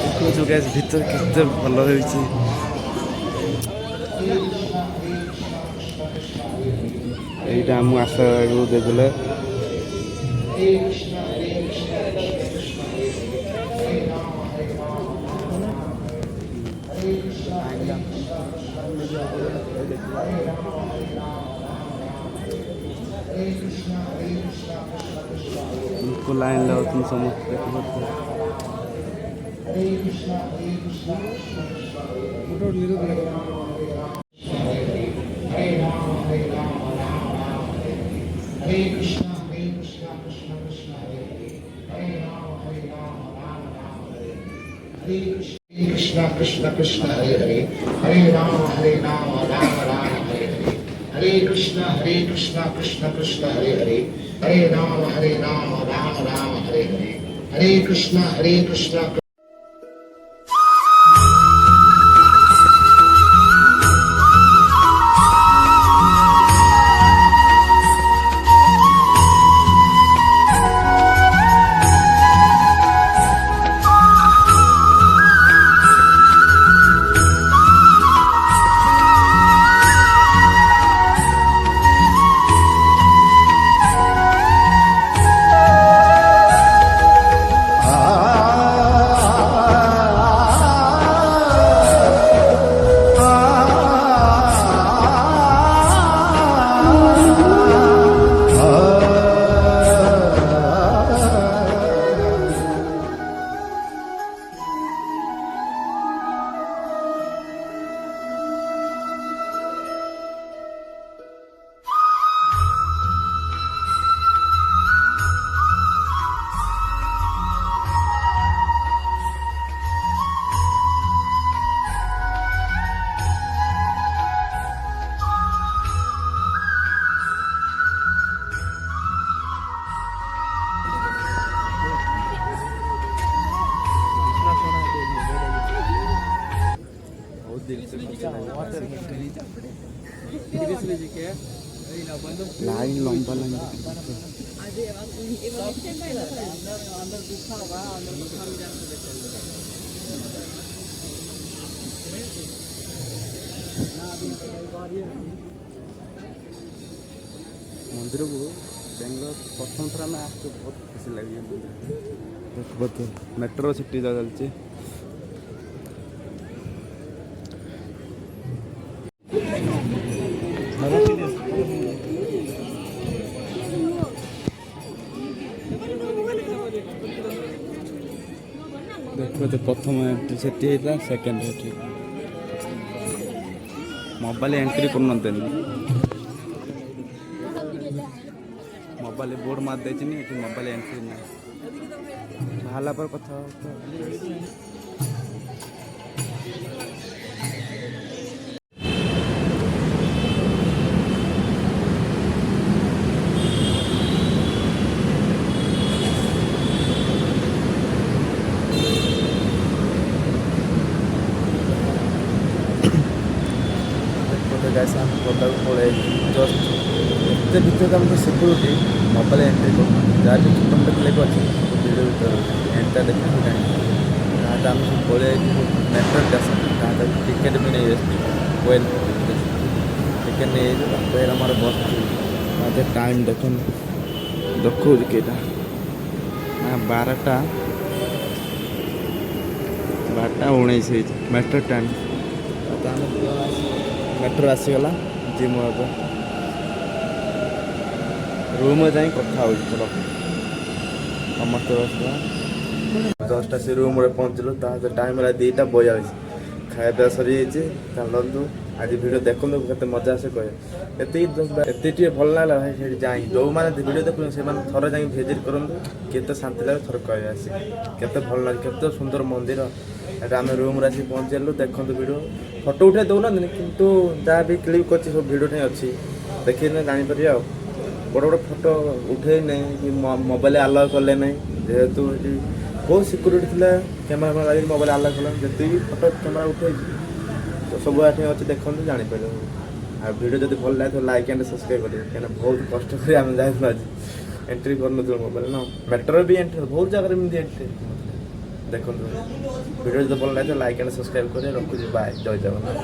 देखु गाइस भीतर केते भल होइछि एटा हम आशा को देखले उनको लाइन लो तुम समझ Krishna Krishna Krishna Hare Hare Hare Rama Rama Rama Hare Hare Hare Krishna Krishna Krishna Hare Hare Hare Rama Rama Rama Hare Hare Hare Krishna line लंबा लाइन मंदिर को बेंगलोर प्रथम थर आम आस बहुत खुशी लगे देखो मेट्रो सिटी चलती देखो तो प्रथम एंट्री से सेकेंड एंट्री मोबाइल एंट्री कर मोबाइल बोर्ड मार दे मोबाइल एंट्री ना बाहर पर कथा गाइस हम टोटल पड़े जस्ट एत भर आम सिक्यूरीटी मोबाइल एंट्री कर जहाँ भी छोट मोट क्लिप अच्छे भिडियो भर एंट्री देखा जाए आम सब पड़े मेट्रो स्टेशन जहाँ टिकेट भी नहीं वेल टिकेट नहीं आम बस टाइम देख देखो कईटा 12:19 मेट्रो टाइम मेट्रो आसीगला जिम रूम जाए कथा चलो समस्त जस्ट आस रूम पहुँचलु टाइम है 2:42 खाया सरी चलतु आज भिड देखु के मजा आसे कहे एत भल लगा भाई जाए जो मैंने भिड देखु से थर जा भिजिट करूँ केते शांति लगे थर कहे आस केते भल लगे केते सुंदर मंदिर आम रूम आसी पहुँचलु देखु भिड फोटो उठे दौना किंतु जहाँ भी क्लिप कर सब भिड अच्छी देखी जापर आ बड़ बड़ फोटो उठे नहीं मोबाइल आलाउ कले ना जेहेतु बहुत सिक्यूरीटी थी कैमेरा लगे मोबाइल आलाउ कल जी फोटो कैमेरा उठे तो सब आठे अच्छे देखते जापर आ भिड जब भल लगे तो लाइक एंड सब्सक्राइब करेंगे क्या बहुत कष्ट कर आम जाए आज एंट्री कर मोबाइल ना मेट्रो भी एंट्री बहुत जगह एंट्री ଦେଖନ୍ତୁ ଭିଡ଼ିଓ ଯଦି ଭଲ ଲାଗିଲେ ଲାଇକ୍ ଆଣ୍ଡ ସବସ୍କ୍ରାଇବ୍ କରି ରଖୁଛି ବାଏ ଜୟ ଜଗନ୍ନାଥ।